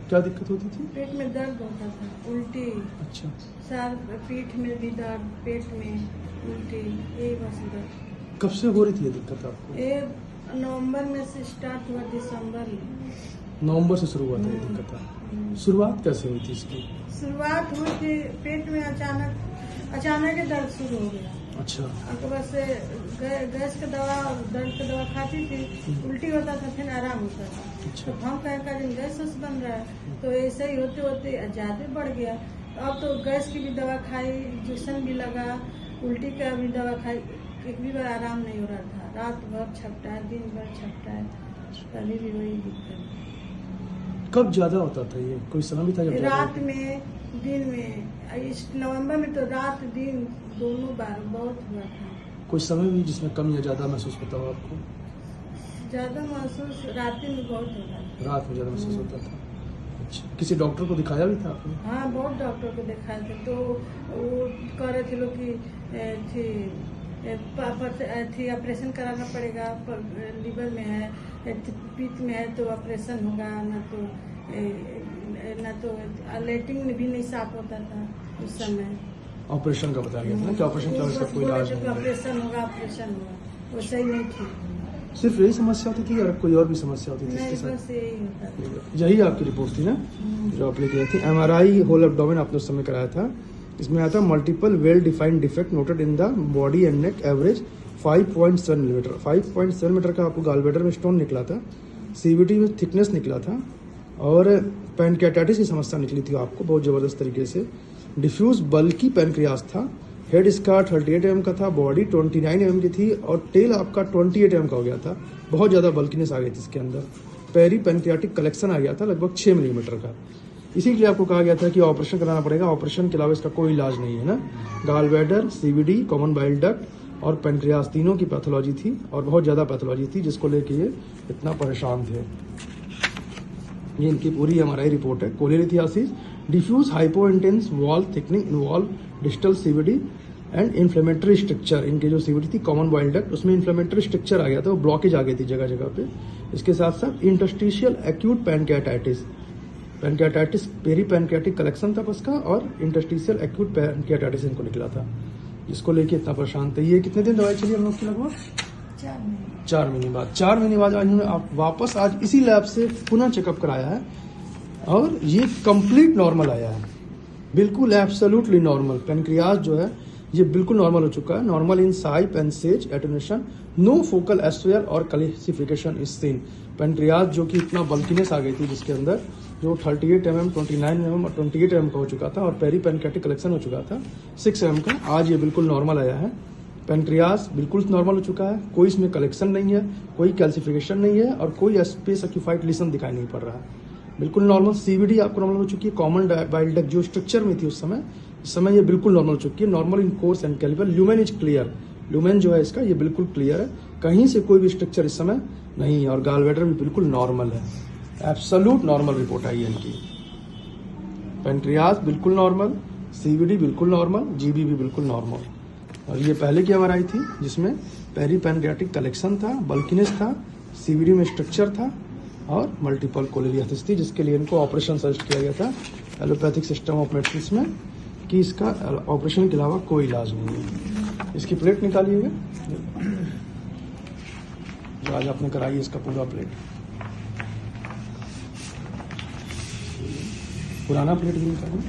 क्या दिक्कत होती थी? पेट में दर्द होता था, उल्टी। अच्छा। सर पीठ में भी दर्द, पेट में उल्टी, यही बस दर्द। कब से हो रही थी ये दिक्कत आपको? ये नवंबर में से स्टार्ट हुआ, दिसंबर में। नवंबर से शुरू हुआ था ये दिक्कत? शुरुआत कैसे हुई थी इसकी? शुरुआत हुई थी पेट में अचानक ही दर्द शुरू हो गया। अच्छा। तो बस गैस का दवा, दर्द का दवा खाती थी, उल्टी होता था, फिर आराम होता था। अच्छा। तो हम कहें गैस बन रहा है, तो ऐसे ही होते होते ज्यादा बढ़ गया। अब तो गैस की भी दवा खाई, इंजेक्शन भी लगा, उल्टी का भी दवा खाई, एक भी बार आराम नहीं हो रहा था। रात भर छपटा है, दिन भर छपटा है, कभी भी वही दिक्कत। कब ज्यादा होता था ये? कोई समय भी था जब ज्यादा रात होता? में, दिन में। इस नवंबर में तो रात दिन दोनों बार बहुत हुआ था। कोई समय भी जिसमें कम या ज्यादा महसूस होता हो आपको? ज्यादा महसूस रात में बहुत होता था। रात में ज्यादा महसूस होता था। अच्छा, किसी डॉक्टर को दिखाया भी था आपने? हाँ, बहुत डॉक्टर को दिखाए थे, तो वो कह रहे थे लोग कि ऑपरेशन कराना पड़ेगा, लीवर में है, पित्त में है, तो ऑपरेशन होगा, ना तो लेटरिन भी नहीं साफ होता था उस समय। ऑपरेशन का बताया गया था ना कि ऑपरेशन का इसका कोई इलाज नहीं है। ऑपरेशन होगा, वो सही नहीं थी। सिर्फ यही समस्या होती थी या कोई और भी समस्या होती थी इसके नहीं, साथ? बस यही होता था। यही आपकी रिपोर्ट थी ना जो आप लेके आए थे? MRI होल एब्डोमेन आपने उस समय कराया था। इसमें आया था multiple well defined defect noted in the body and neck, average 5.7 millimetre. 5.7 millimetre का आपको गालब्लैडर में स्टोन निकला था, CVD में थिकनेस निकला था, और पैनक्रियाटाइटिस की समस्या निकली थी आपको बहुत जबरदस्त तरीके से। डिफ्यूज बल्कि पैनक्रियास था। हेड इसका 38 mm का था, बॉडी 29 mm की थी, और टेल आपका 28 mm का हो गया था। बहुत ज़्यादा बल्कीनेस आ गई थी इसके अंदर। पेरी पैनक्रियाटिक कलेक्शन आ गया था लगभग 6 मिलीमीटर का। इसी के लिए आपको कहा गया था कि ऑपरेशन कराना पड़ेगा। ऑपरेशन के अलावा इसका कोई इलाज नहीं है ना। गालब्लैडर, CVD, कॉमन बाइल डक्ट और पैनक्रियास तीनों की पैथोलॉजी थी, और बहुत ज़्यादा पैथोलॉजी थी, जिसको लेके ये इतना परेशान थे। ये इनकी पूरी MRI रिपोर्ट है। Cholelithiasis, diffuse hypointense wall thickening involve distal CVD and inflammatory structure. इनके जो CVD थी कॉमन बाइल डक्ट, उसमें इन्फ्लेमेटरी स्ट्रक्चर आ गया था, वो ब्लॉकेज आ गई थी जगह जगह पे। इसके साथ साथ interstitial acute pancreatitis, peri pancreatic collection था उसका, और इंटरस्टिशियल एक्यूट पैनक्रियाटाइटिस इनको निकला था, जिसको लेके इतना परेशान थे। ये कितने दिन दवाई चली हम लोग की? लगभग 4 महीने बाद। 4 महीने बाद आज इन्होंने वापस आज इसी लैब से पुनः चेकअप कराया है, और ये कंप्लीट नॉर्मल आया है, बिल्कुल एब्सोल्युटली नॉर्मल। पैनक्रियास जो है ये बिल्कुल नॉर्मल हो चुका है। नॉर्मल इन साइज एंड सेज एटेन्यूएशन, नो फोकल एस्वेयर और कैल्सिफिकेशन इज सीन। पैनक्रियास जो कि इतना बल्कीनेस आ गई थी जिसके अंदर, जो 38 mm, 29 mm और 28 mm का हो चुका था, और पेरी पैनक्रियाटिक कलेक्शन हो चुका था 6 mm का, आज ये बिल्कुल नॉर्मल आया है। पैनक्रियास बिल्कुल नॉर्मल हो चुका है, कोई इसमें कलेक्शन नहीं है, कोई कैल्सिफिकेशन नहीं है, और कोई स्पेस ऑक्यूपाइड लीशन दिखाई नहीं पड़ रहा है, बिल्कुल नॉर्मल। CVD आपको नॉर्मल हो चुकी है। कॉमन बाइल डक्ट जो स्ट्रक्चर में थी उस समय, इस समय ये बिल्कुल नॉर्मल हो चुकी है। Normal in course and calibre. Lumen is clear, lumen जो है इसका ये बिल्कुल क्लियर है, कहीं से कोई भी स्ट्रक्चर इस समय नहीं है, और गालब्लैडर भी बिल्कुल नॉर्मल है। एब्सोल्यूट नॉर्मल रिपोर्ट आई है इनकी। पैनक्रियास बिल्कुल नॉर्मल, CVD बिल्कुल नॉर्मल, GB भी बिल्कुल नॉर्मल। और ये पहले की MRI थी जिसमें पेरी पैनक्रियाटिक कलेक्शन था, बल्कीनेस था, CVD में स्ट्रक्चर था, और मल्टीपल कोलेलिथियासिस थी, जिसके लिए इनको ऑपरेशन सजेस्ट किया गया था एलोपैथिक सिस्टम ऑफ मेडिसिन में, कि इसका ऑपरेशन के अलावा कोई इलाज नहीं है। इसकी प्लेट निकालिएगा जो आज आपने कराई है, इसका पूरा प्लेट। पुराना प्लेट भी निकालिए,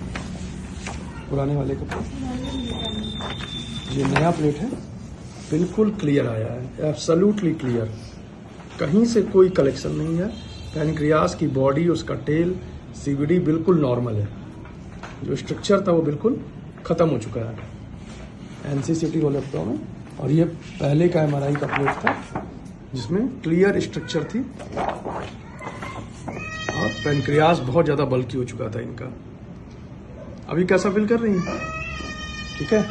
पुराने वाले का प्लेट। ये नया प्लेट है, बिल्कुल क्लियर आया है, एब्सोल्युटली क्लियर, कहीं से कोई कलेक्शन नहीं है। पैनक्रियास की बॉडी, उसका टेल, CVD बिल्कुल नॉर्मल है, जो स्ट्रक्चर था वो बिल्कुल खत्म हो चुका है। NCCT होल एब्डोमेन, और ये पहले का MRI का प्लेट था जिसमें क्लियर स्ट्रक्चर थी, और पैनक्रियास बहुत ज़्यादा बल्की हो चुका था इनका। अभी कैसा फील कर रही हैं? ठीक है।